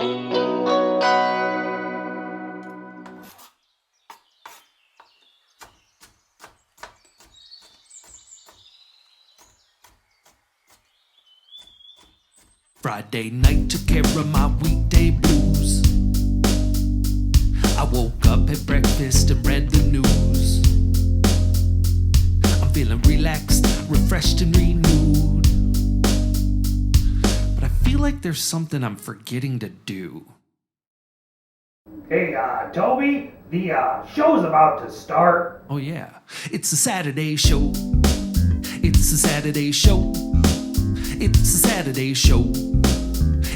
Friday night took care of my weekday blues. I woke up, had breakfast, and read the news. I'm feeling relaxed, refreshed, and renewed. But I feel like there's something I'm forgetting to do. Hey, Toby, the show's about to start. Oh yeah, it's a Saturday show. It's a Saturday show. It's a Saturday show.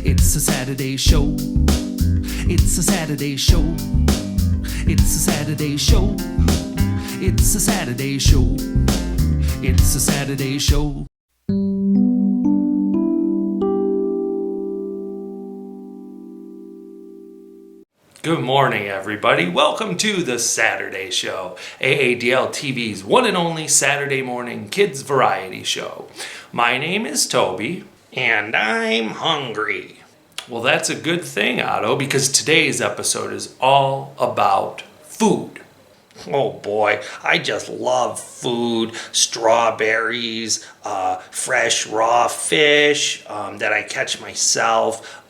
It's a Saturday show. It's a Saturday show. It's a Saturday show. It's a Saturday show. It's a Saturday show. Good morning, everybody. Welcome to the Saturday Show, AADL TV's one and only Saturday morning kids variety show. My name is Toby, and I'm hungry. Well, that's a good thing, Otto, because today's episode is all about food. Oh boy, I just love food. Strawberries, fresh raw fish that I catch myself.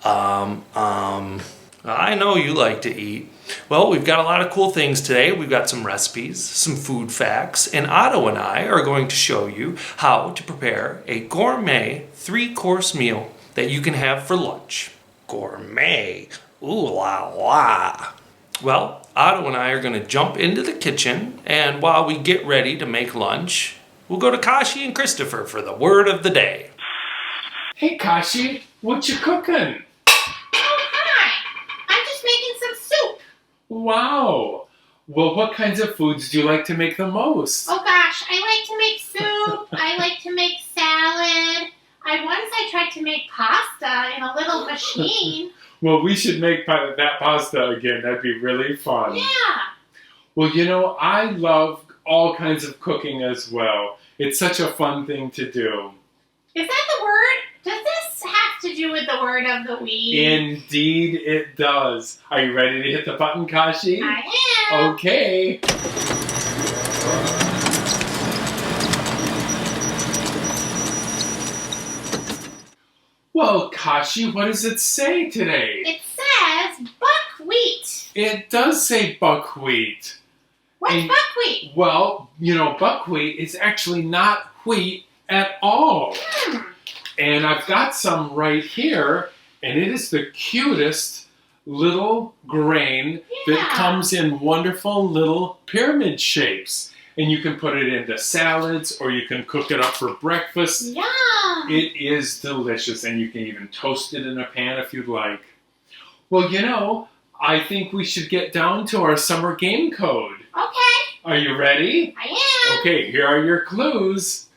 I know you like to eat. Well, we've got a lot of cool things today. We've got some recipes, some food facts, and Otto and I are going to show you how to prepare a gourmet 3-course meal that you can have for lunch. Gourmet, ooh la la. Well, Otto and I are going to jump into the kitchen, and while we get ready to make lunch, we'll go to Kashi and Christopher for the word of the day. Hey Kashi, what you cooking? Wow! Well, what kinds of foods do you like to make the most? Oh gosh, I like to make soup, I like to make salad. I tried to make pasta in a little machine. Well, we should make that pasta again. That'd be really fun. Yeah. Well, you know, I love all kinds of cooking as well. It's such a fun thing to do. Is that the word? Does this have to do with the word of the week? Indeed it does. Are you ready to hit the button, Kashi? I am. Okay. Well, Kashi, what does it say today? It says buckwheat. It does say buckwheat. What's buckwheat? Well, you know, buckwheat is actually not wheat at all. And I've got some right here, and it is the cutest little grain that comes in wonderful little pyramid shapes. And you can put it into salads, or you can cook it up for breakfast. Yum! It is delicious, and you can even toast it in a pan if you'd like. Well, you know, I think we should get down to our summer game code. Okay. Are you ready? I am. Okay, here are your clues.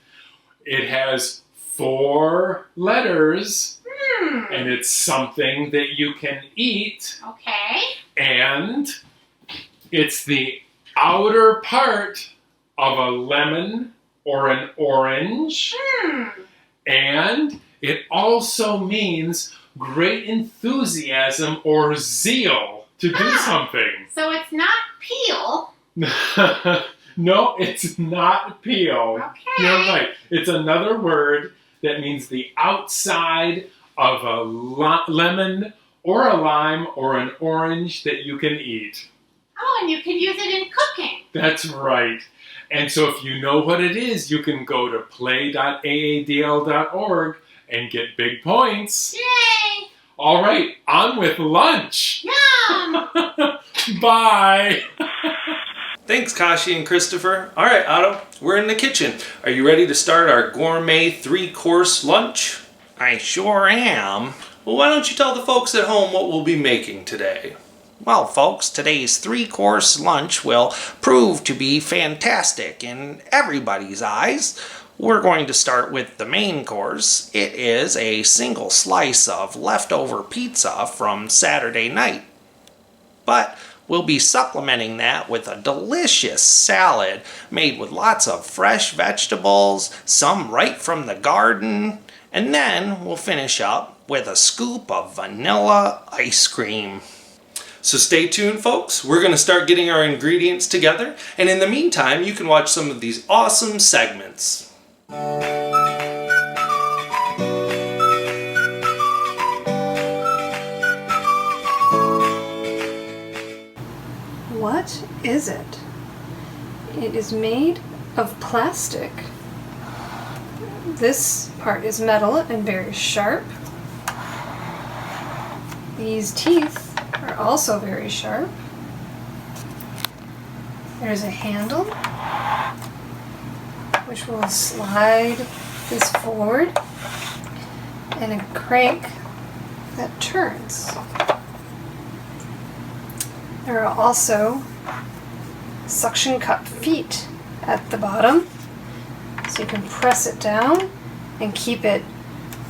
It has 4 letters, and it's something that you can eat. Okay. And it's the outer part of a lemon or an orange. And it also means great enthusiasm or zeal to do something. So it's not peel. No, it's not peel. Okay. You're right. It's another word that means the outside of a lemon or a lime or an orange that you can eat. Oh, and you can use it in cooking. That's right. And so if you know what it is, you can go to play.aadl.org and get big points. Yay! All right, on with lunch. Yum! Bye. Thanks, Kashi and Christopher. All right, Otto, we're in the kitchen. Are you ready to start our gourmet 3-course lunch? I sure am. Well, why don't you tell the folks at home what we'll be making today? Well, folks, today's 3-course lunch will prove to be fantastic in everybody's eyes. We're going to start with the main course. It is a single slice of leftover pizza from Saturday night. But we'll be supplementing that with a delicious salad made with lots of fresh vegetables, some right from the garden, and then we'll finish up with a scoop of vanilla ice cream. So stay tuned, folks. We're going to start getting our ingredients together, and in the meantime, you can watch some of these awesome segments. What is it? It is made of plastic. This part is metal and very sharp. These teeth are also very sharp. There's a handle which will slide this forward, and a crank that turns. There are also suction cup feet at the bottom, so you can press it down and keep it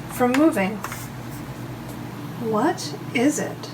from moving. What is it?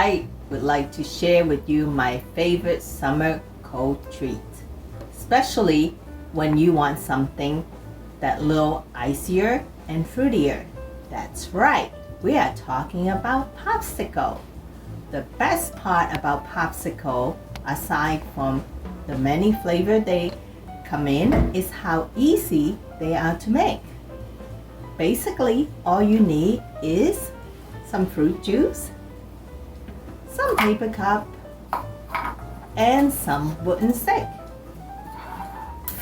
I would like to share with you my favorite summer cold treat, especially when you want something that little icier and fruitier. That's right, we are talking about Popsicle. The best part about Popsicle, aside from the many flavors they come in, is how easy they are to make. Basically, all you need is some fruit juice, some paper cup, and some wooden stick.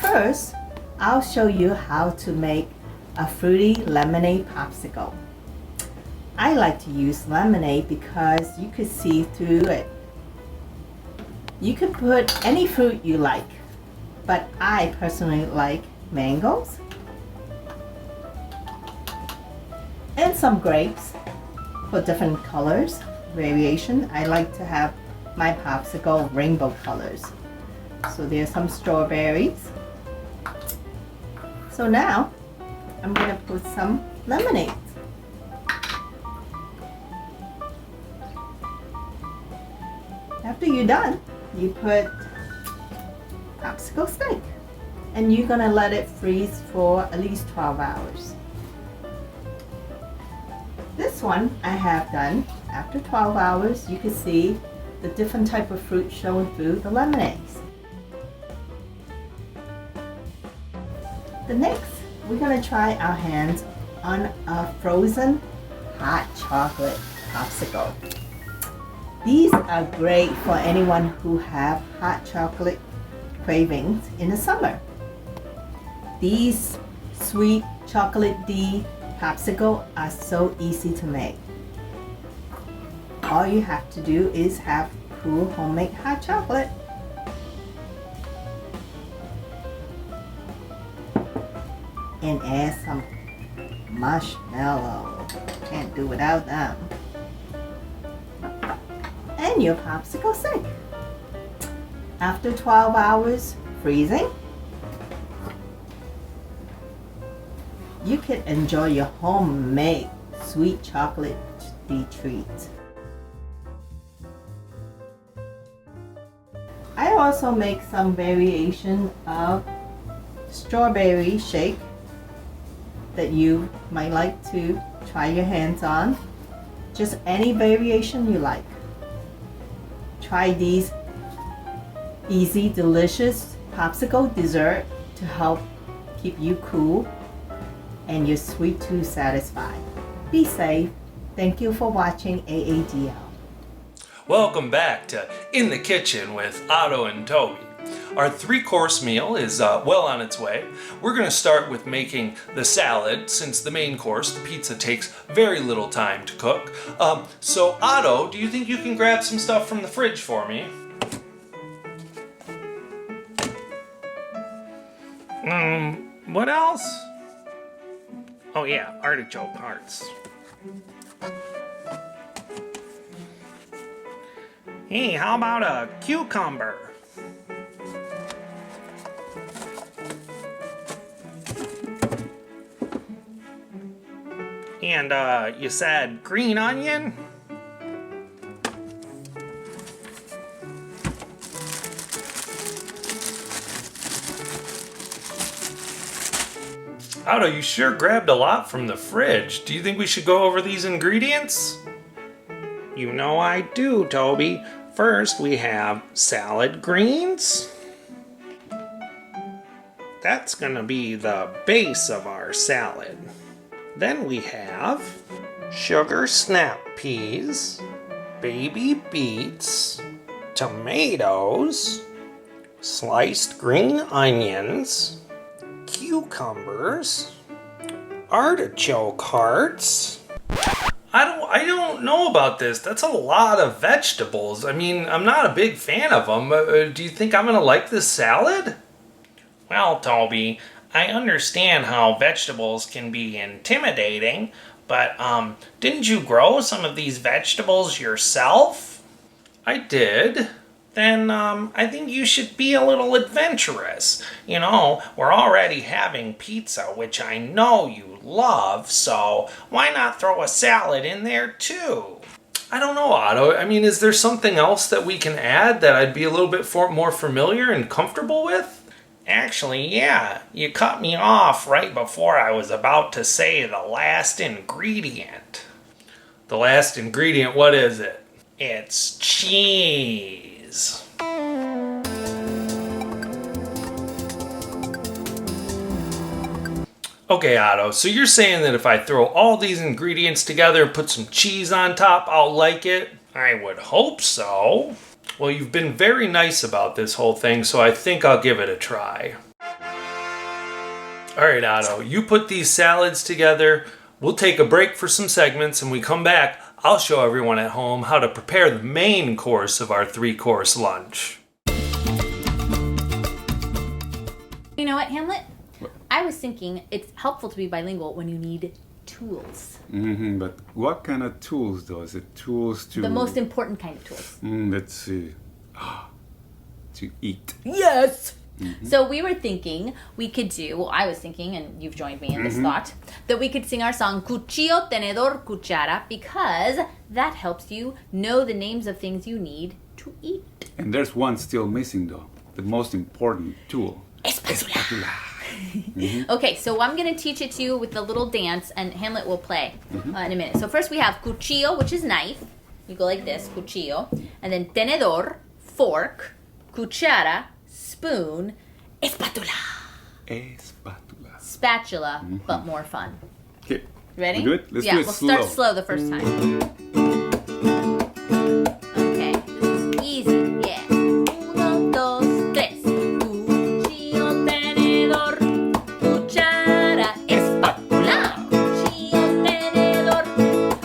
First, I'll show you how to make a fruity lemonade popsicle. I like to use lemonade because you could see through it. You could put any fruit you like, but I personally like mangoes and some grapes for different colors variation. I like to have my popsicle rainbow colors. So there's some strawberries. So now I'm going to put some lemonade. After you're done, you put popsicle stick and you're going to let it freeze for at least 12 hours. This one I have done after 12 hours. You can see the different type of fruit showing through the lemonades. The next, we're going to try our hands on a frozen hot chocolate popsicle. These are great for anyone who have hot chocolate cravings in the summer. These sweet chocolate D popsicle are so easy to make. All you have to do is have cool homemade hot chocolate. And add some marshmallow. Can't do without them. And your popsicle stick. After 12 hours freezing, you can enjoy your homemade sweet chocolate treat. I also make some variation of strawberry shake that you might like to try your hands on. Just any variation you like. Try these easy, delicious popsicle dessert to help keep you cool and your sweet tooth satisfied. Be safe. Thank you for watching AADL. Welcome back to In the Kitchen with Otto and Toby. Our 3-course meal is well on its way. We're going to start with making the salad, since the main course, the pizza, takes very little time to cook. So Otto, do you think you can grab some stuff from the fridge for me? What else? Oh yeah, artichoke hearts. Hey, how about a cucumber? And you said green onion? Otto, you sure grabbed a lot from the fridge. Do you think we should go over these ingredients? You know I do, Toby. First, we have salad greens. That's gonna be the base of our salad. Then we have sugar snap peas, baby beets, tomatoes, sliced green onions, cucumbers, artichoke hearts. I don't know about this. That's a lot of vegetables. I mean, I'm not a big fan of them. Do you think I'm gonna like this salad? Well, Toby, I understand how vegetables can be intimidating, but didn't you grow some of these vegetables yourself? I did. Then I think you should be a little adventurous. You know, we're already having pizza, which I know you love, so why not throw a salad in there too? I don't know, Otto. I mean, is there something else that we can add that I'd be a little bit more familiar and comfortable with? Actually, yeah. You cut me off right before I was about to say the last ingredient. The last ingredient, what is it? It's cheese. Okay, Otto, so you're saying that if I throw all these ingredients together and put some cheese on top, I'll like it? I would hope so. Well, you've been very nice about this whole thing, so I think I'll give it a try. All right, Otto, you put these salads together. We'll take a break for some segments, and when we come back, I'll show everyone at home how to prepare the main course of our 3-course lunch. You know what, Hamlet? I was thinking it's helpful to be bilingual when you need tools. But what kind of tools, though? Is it tools to... The most important kind of tools. Let's see. To eat. Yes! So we were thinking we could do, well, I was thinking, and you've joined me in this thought, that we could sing our song Cuchillo, Tenedor, Cuchara, because that helps you know the names of things you need to eat. And there's one still missing, though. The most important tool. Espatula. Okay, so I'm going to teach it to you with the little dance, and Hamlet will play in a minute. So first we have cuchillo, which is knife. You go like this, cuchillo. And then tenedor, fork. Cuchara, spoon. Espatula. Espatula. Spatula, but more fun. Okay. Ready? We do it? Let's do it we'll slow. start slow the first time. Okay, easy, yeah. Uno, dos, tres. Cuchillo, tenedor, cuchara, espátula. Cuchillo, tenedor,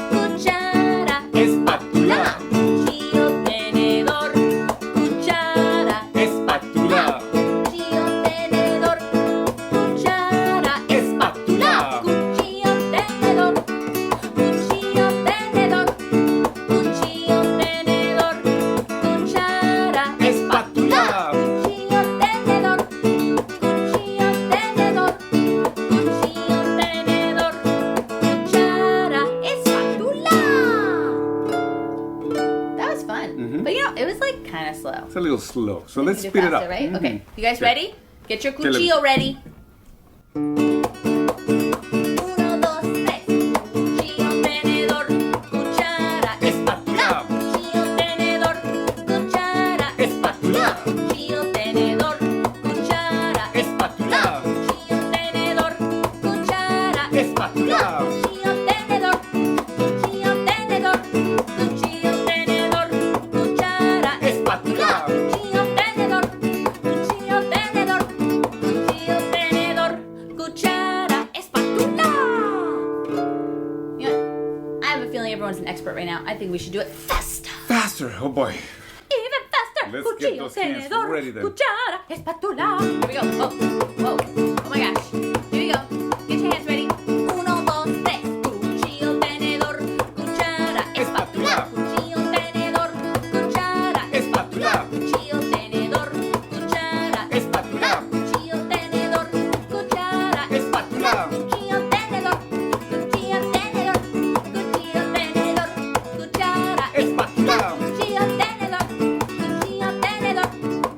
cuchara, espátula. Cuchillo, tenedor, cuchara, espátula. Cuchillo, tenedor, cuchara, espátula. Cuchillo, tenedor, cuchillo, tenedor, cuchillo, tenedor, cuchara, espátula. Cuchillo, tenedor, cuchillo, tenedor, cuchillo, tenedor, cuchara, espátula. That was fun. But you know, it was like kind of slow. It's a little slow. So We let's can do speed it faster, up. right? Okay. You guys Okay. ready? Get your Tell 'em. cuchillo ready. Uno, dos, tres. Cuchillo, tenedor, cuchara, espátula. Cuchillo, tenedor, cuchara, espátula. Cuchillo, tenedor, cuchara, espátula. Cuchillo, tenedor, cuchara, espátula. Cuchillo, tenedor, cuchillo, tenedor, cuchillo, tenedor, cuchara, espátula. Cuchillo, tenedor, cuchillo, tenedor, cuchillo, tenedor, cuchara, espátula. You know, I have a feeling everyone's an expert right now. I think we should do it faster. Faster. Oh boy. Even faster. Let's get Cuchillo, those hands tenedor, ready then. cuchara, espátula. Here we go. Oh, whoa. Oh my gosh. Here we go. Get your hands ready. Uno, dos, tres. Cuchillo, tenedor, cuchara, espátula. Cuchillo, tenedor, cuchara, espátula. Cuchillo, tenedor, cuchara, espátula. Cuchillo, tenedor, cuchara, espátula. Cuchillo, tenedor, cuchillo, tenedor, cuchillo, tenedor, cuchara, espátula. Cuchillo, tenedor, cuchillo, tenedor,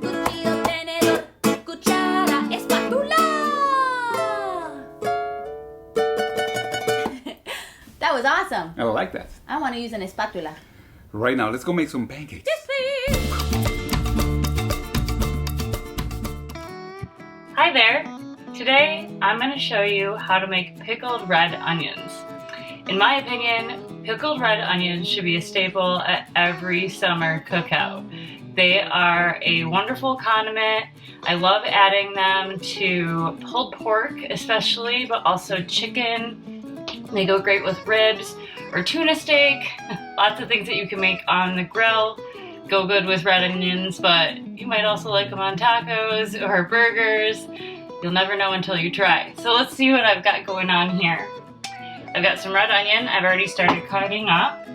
cuchillo, tenedor, cuchara, espátula. That was awesome. I like that. I want to use an espátula. Right now, let's go make some pancakes. Yes, please. Hi there! Today I'm going to show you how to make pickled red onions. In my opinion, pickled red onions should be a staple at every summer cookout. They are a wonderful condiment. I love adding them to pulled pork especially, but also chicken. They go great with ribs or tuna steak. Lots of things that you can make on the grill go good with red onions, but you might also like them on tacos or burgers. You'll never know until you try. So let's see what I've got going on here. I've got some red onion I've already started cutting up.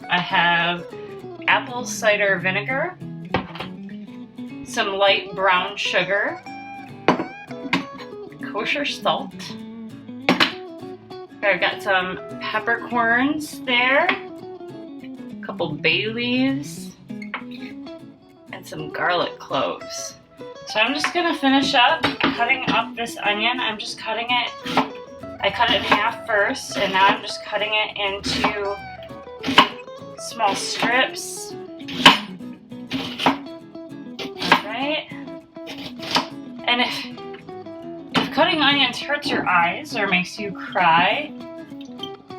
I have apple cider vinegar, some light brown sugar, kosher salt. I've got some peppercorns there, a couple couple bay leaves, and some garlic cloves. So I'm just gonna finish up cutting up this onion. I'm just cutting it, I cut it in half first, and now I'm just cutting it into small strips. Alright. And if cutting onions hurts your eyes or makes you cry,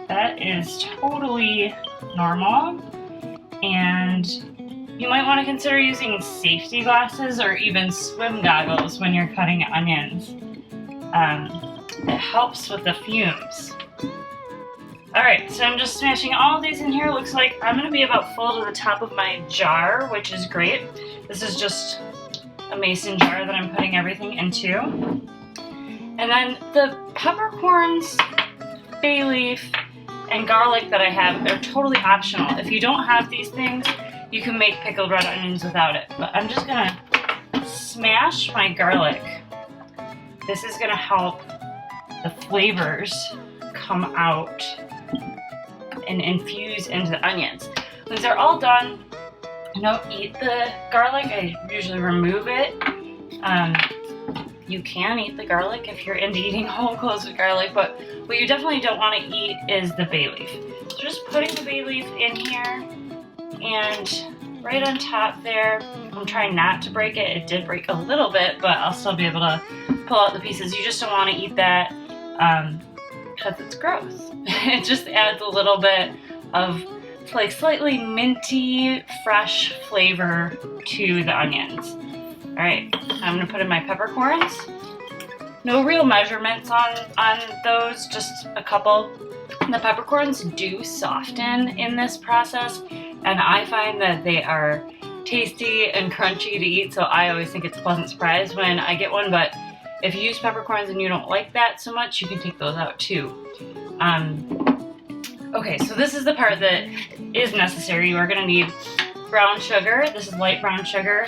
that is totally normal. And you might want to consider using safety glasses or even swim goggles when you're cutting onions. It helps with the fumes. Alright, so I'm just smashing all of these in here. Looks like I'm going to be about full to the top of my jar, which is great. This is just a mason jar that I'm putting everything into. And then the peppercorns, bay leaf, and garlic that I have are totally optional. If you don't have these things, you can make pickled red onions without it. But I'm just gonna smash my garlic. This is gonna help the flavors come out and infuse into the onions. Once they're all done, I don't eat the garlic. I usually remove it. You can eat the garlic if you're into eating whole cloves of garlic, but what you definitely don't want to eat is the bay leaf. So just putting the bay leaf in here, and right on top there, I'm trying not to break it. It did break a little bit, but I'll still be able to pull out the pieces. You just don't want to eat that because it's gross. It just adds a little bit of like slightly minty, fresh flavor to the onions. Alright, I'm going to put in my peppercorns. No real measurements on those, just a couple. The peppercorns do soften in this process, and I find that they are tasty and crunchy to eat, so I always think it's a pleasant surprise when I get one, but if you use peppercorns and you don't like that so much, you can take those out too. Okay, so this is the part that is necessary. You are going to need brown sugar. This is light brown sugar.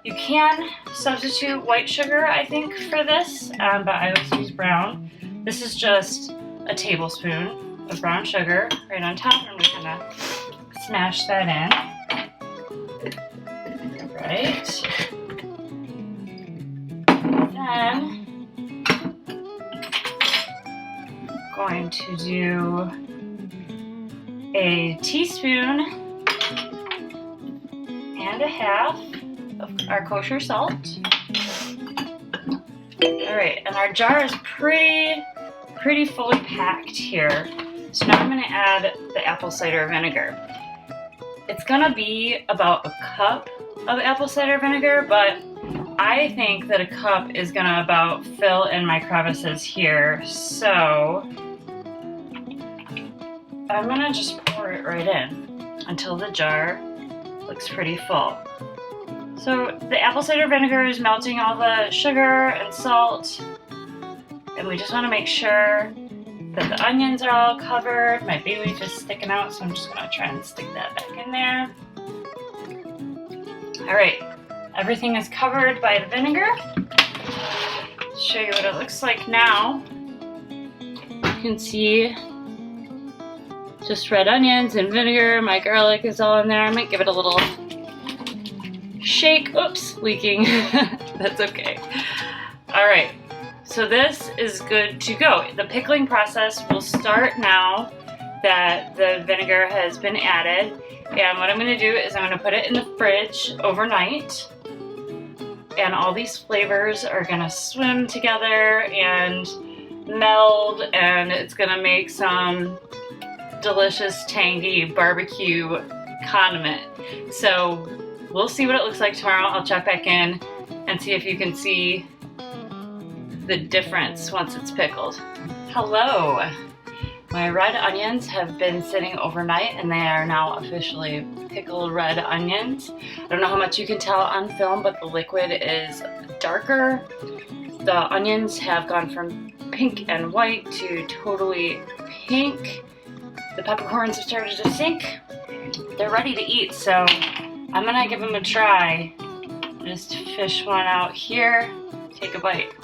You can substitute white sugar, I think, for this, but I always use brown. This is just a tablespoon of brown sugar right on top. I'm just gonna smash that in. Right. Then I'm going to do a teaspoon and a half of our kosher salt. Alright, and our jar is pretty fully packed here. So now I'm going to add the apple cider vinegar. It's going to be about a cup of apple cider vinegar, but I think that a cup is going to about fill in my crevices here. So I'm going to just pour it right in until the jar looks pretty full. So the apple cider vinegar is melting all the sugar and salt, and we just want to make sure that the onions are all covered. My bay leaf is sticking out, so I'm just going to try and stick that back in there. Alright, everything is covered by the vinegar. I'll show you what it looks like now. You can see just red onions and vinegar. My garlic is all in there. I might give it a little shake. Oops, leaking. That's okay. Alright, so this is good to go. The pickling process will start now that the vinegar has been added. And what I'm going to do is I'm going to put it in the fridge overnight. And all these flavors are going to swim together and meld, and it's going to make some delicious, tangy barbecue condiment. So we'll see what it looks like tomorrow. I'll check back in and see if you can see the difference once it's pickled. Hello! My red onions have been sitting overnight, and they are now officially pickled red onions. I don't know how much you can tell on film, but the liquid is darker. The onions have gone from pink and white to totally pink. The peppercorns have started to sink. They're ready to eat, so I'm gonna give them a try. Just fish one out here. Take a bite.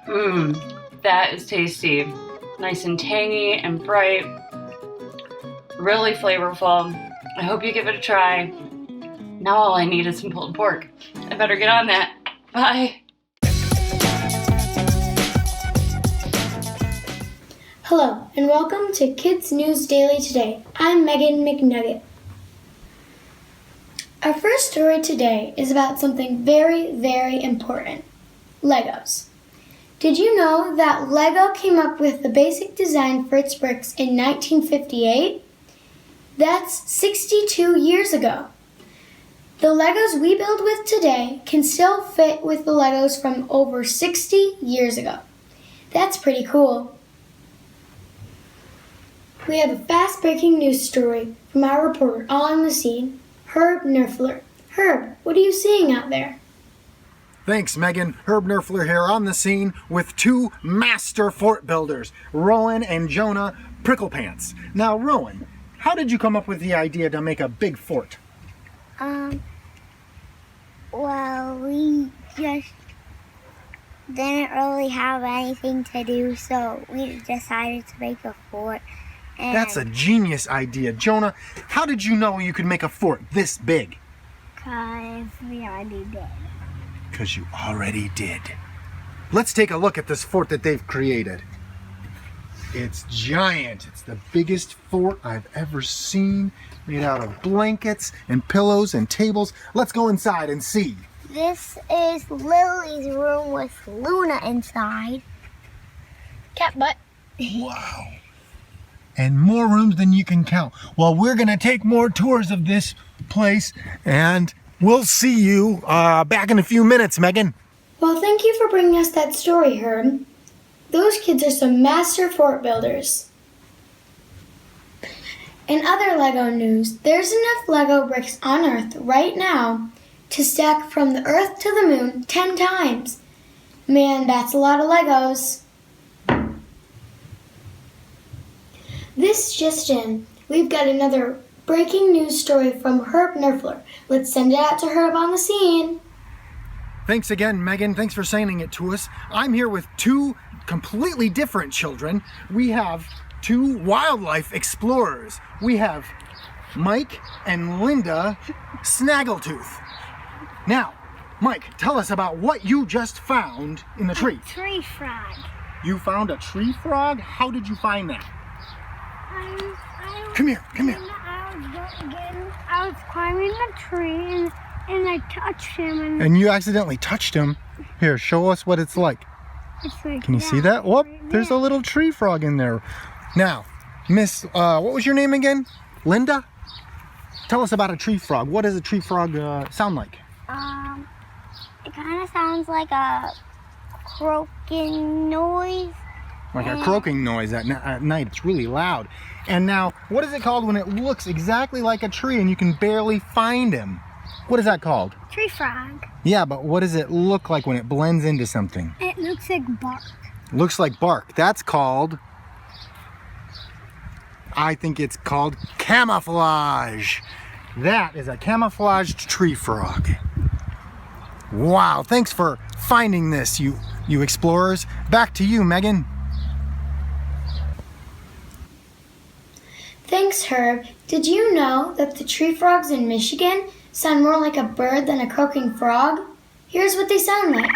Mmm, that is tasty. Nice and tangy and bright. really flavorful. I hope you give it a try. Now all I need is some pulled pork. I better get on that. Bye. Hello, and welcome to Kids News Daily Today. I'm Megan McNugget. Our first story today is about something very, very important. Legos. Did you know that Lego came up with the basic design for its bricks in 1958? That's 62 years ago. The Legos we build with today can still fit with the Legos from over 60 years ago. That's pretty cool. We have a fast-breaking news story from our reporter on the scene, Herb Nerfler. Herb, what are you seeing out there? Thanks, Megan. Herb Nerfler here on the scene with two master fort builders, Rowan and Jonah Pricklepants. Now, Rowan, how did you come up with the idea to make a big fort? Well, we just didn't really have anything to do, so we decided to make a fort. And That's a genius idea. Jonah, how did you know you could make a fort this big? Because we already did. Because you already did. Let's take a look at this fort that they've created. It's giant. It's the biggest fort I've ever seen, made out of blankets and pillows and tables. Let's go inside and see. This is Lily's room with Luna inside. Cat butt. Wow. And more rooms than you can count. Well, we're going to take more tours of this place, and we'll see you back in a few minutes, Megan. Well, thank you for bringing us that story, Herb. Those kids are some master fort builders. In other Lego news, there's enough Lego bricks on Earth right now to stack from the Earth to the moon 10 times. Man, that's a lot of Legos. This just in, we've got another breaking news story from Herb Nerfler. Let's send it out to Herb on the scene. Thanks again, Megan. Thanks for sending it to us. I'm here with two completely different children. We have two wildlife explorers. We have Mike and Linda Snaggletooth. Now, Mike, tell us about what you just found in the tree. A tree frog. You found a tree frog? How did you find that? Come here. I was climbing the tree and I touched him. And you accidentally touched him. Here, show us what it's like. It's like Can you see that? Whoop, right there's a little tree frog in there. Now, Miss, what was your name again? Linda? Tell us about a tree frog. What does a tree frog sound like? It kind of sounds like a croaking noise. Like a croaking noise at night. It's really loud. And now, what is it called when it looks exactly like a tree and you can barely find him? What is that called? Tree frog. Yeah, but what does it look like when it blends into something? It looks like bark. Looks like bark. That's called, I think it's called camouflage. That is a camouflaged tree frog. Wow, thanks for finding this, you explorers. Back to you, Megan. Thanks, Herb. Did you know that the tree frogs in Michigan sound more like a bird than a croaking frog? Here's what they sound like.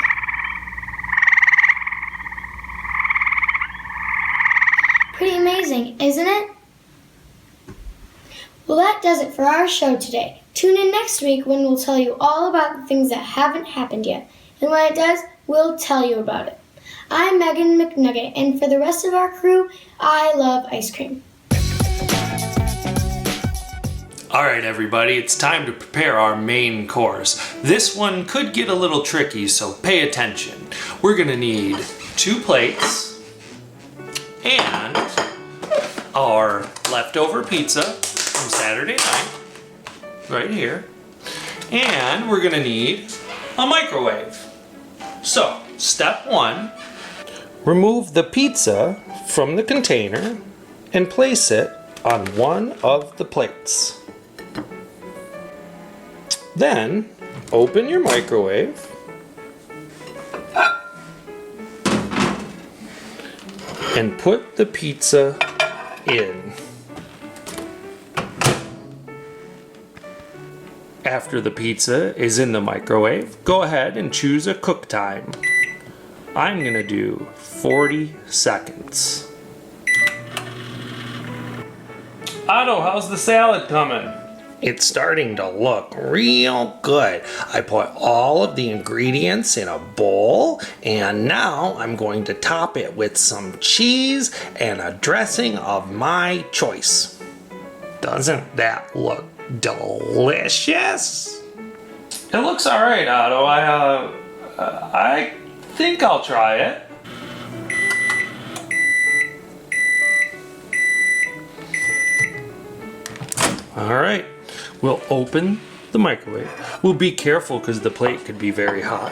Pretty amazing, isn't it? Well, that does it for our show today. Tune in next week when we'll tell you all about the things that haven't happened yet. And when it does, we'll tell you about it. I'm Megan McNugget, and for the rest of our crew, I love ice cream. All right, everybody, it's time to prepare our main course. This one could get a little tricky, so pay attention. We're gonna need 2 plates and our leftover pizza from Saturday night, right here. And we're gonna need a microwave. So, step 1, remove the pizza from the container and place it on one of the plates. Then, open your microwave and put the pizza in. After the pizza is in the microwave, go ahead and choose a cook time. I'm gonna do 40 seconds. Otto, how's the salad coming? It's starting to look real good. I put all of the ingredients in a bowl, and now I'm going to top it with some cheese and a dressing of my choice. Doesn't that look delicious? It looks all right, Otto. I think I'll try it. All right, we'll open the microwave. We'll be careful because the plate could be very hot.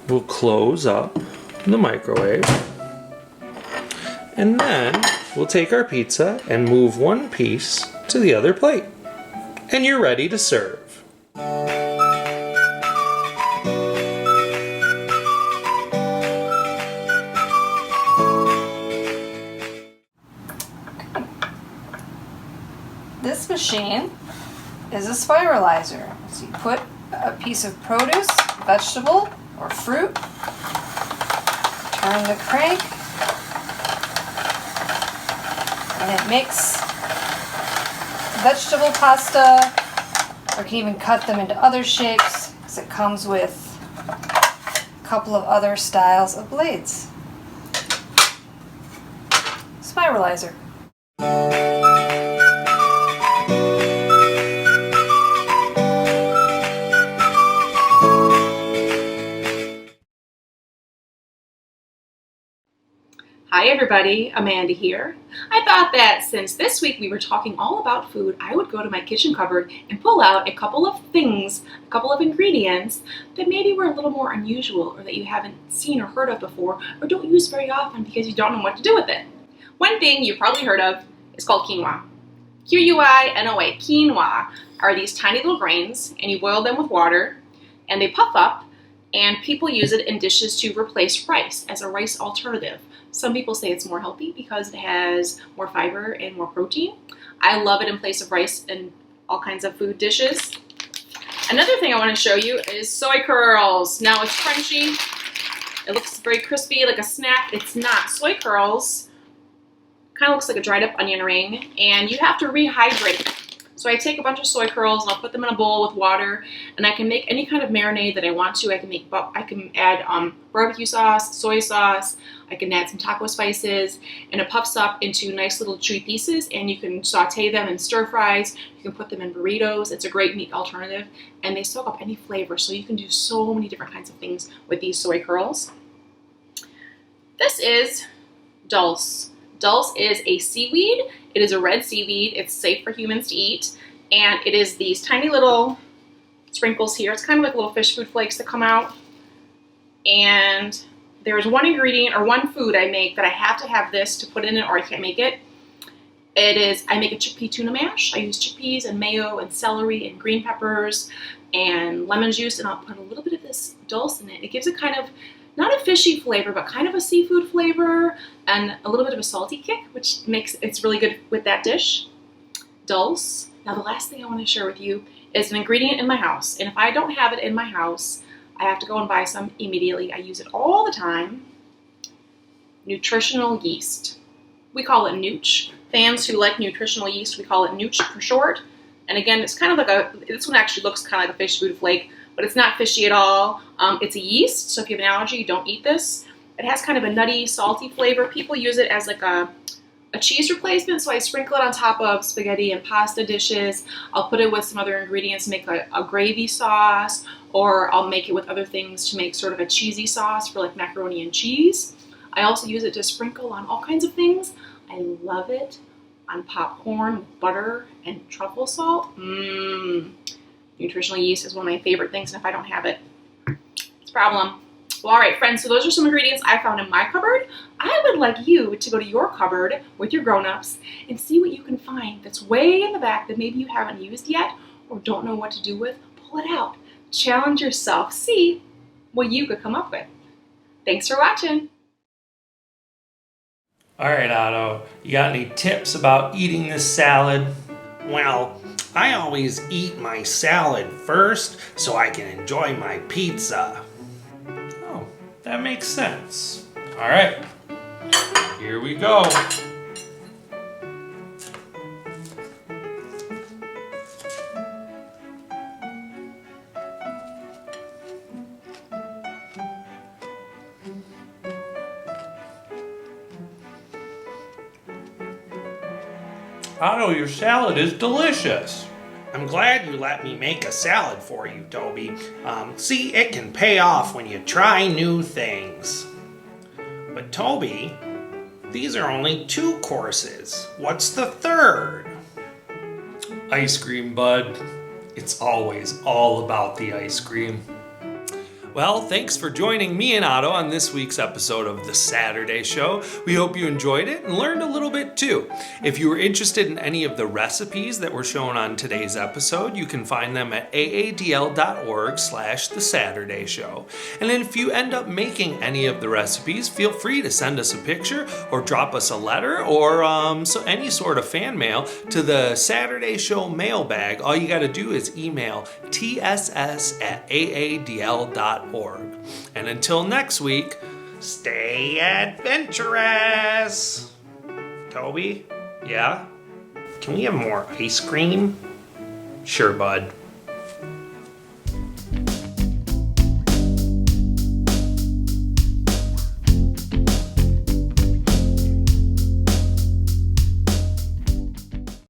We'll close up the microwave. And then we'll take our pizza and move one piece to the other plate. And you're ready to serve. This machine is a spiralizer. So you put a piece of produce, vegetable, or fruit, turn the crank, and it makes vegetable pasta, or you can even cut them into other shapes because it comes with a couple of other styles of blades. Spiralizer. Hi everybody, Amanda here. I thought that since this week we were talking all about food, I would go to my kitchen cupboard and pull out a couple of things, a couple of ingredients that maybe were a little more unusual or that you haven't seen or heard of before or don't use very often because you don't know what to do with it. One thing you've probably heard of is called quinoa. Q-U-I-N-O-A, quinoa are these tiny little grains and you boil them with water and they puff up and people use it in dishes to replace rice as a rice alternative. Some people say it's more healthy because it has more fiber and more protein. I love it in place of rice in all kinds of food dishes. Another thing I want to show you is soy curls. Now it's crunchy. It looks very crispy like a snack. It's not. Soy curls kind of looks like a dried up onion ring and you have to rehydrate. So I take a bunch of soy curls and I'll put them in a bowl with water and I can make any kind of marinade that I want to. I can add barbecue sauce, soy sauce, I can add some taco spices and it puffs up into nice little chewy pieces and you can saute them in stir fries, you can put them in burritos. It's a great meat alternative and they soak up any flavor so you can do so many different kinds of things with these soy curls. This is dulse. Dulse is a seaweed. It is a red seaweed. It's safe for humans to eat. And it is these tiny little sprinkles here. It's kind of like little fish food flakes that come out. And there's one ingredient or one food I make that I have to have this to put in it or I can't make it. I make a chickpea tuna mash. I use chickpeas and mayo and celery and green peppers and lemon juice and I'll put a little bit of this dulse in it. It gives it kind of not a fishy flavor, but kind of a seafood flavor and a little bit of a salty kick, which makes it's really good with that dish. Dulse. Now the last thing I want to share with you is an ingredient in my house. And if I don't have it in my house, I have to go and buy some immediately. I use it all the time. Nutritional yeast. We call it nooch. Fans who like nutritional yeast, we call it nooch for short. And again, it's kind of like this one actually looks kind of like a fish food flake, but it's not fishy at all. It's a yeast, so if you have an allergy, don't eat this. It has kind of a nutty, salty flavor. People use it as like a cheese replacement, so I sprinkle it on top of spaghetti and pasta dishes. I'll put it with some other ingredients to make a gravy sauce, or I'll make it with other things to make sort of a cheesy sauce for like macaroni and cheese. I also use it to sprinkle on all kinds of things. I love it on popcorn with butter and truffle salt. Nutritional yeast is one of my favorite things, and if I don't have it, it's a problem. Well, all right, friends, so those are some ingredients I found in my cupboard. I would like you to go to your cupboard with your grown-ups and see what you can find that's way in the back that maybe you haven't used yet or don't know what to do with. Pull it out. Challenge yourself. See what you could come up with. Thanks for watching. All right, Otto, you got any tips about eating this salad? Well, I always eat my salad first so I can enjoy my pizza. Oh, that makes sense. All right, here we go. Otto, your salad is delicious. I'm glad you let me make a salad for you, Toby. See, it can pay off when you try new things. But Toby, these are only 2 courses. What's the third? Ice cream, bud. It's always all about the ice cream. Well, thanks for joining me and Otto on this week's episode of The Saturday Show. We hope you enjoyed it and learned a little bit too. If you were interested in any of the recipes that were shown on today's episode, you can find them at aadl.org/The Saturday Show. And if you end up making any of the recipes, feel free to send us a picture or drop us a letter or any sort of fan mail to the Saturday Show mailbag. All you got to do is email tss@aadl.org. And until next week, stay adventurous. Toby? Yeah? Can we have more ice cream? Sure, bud.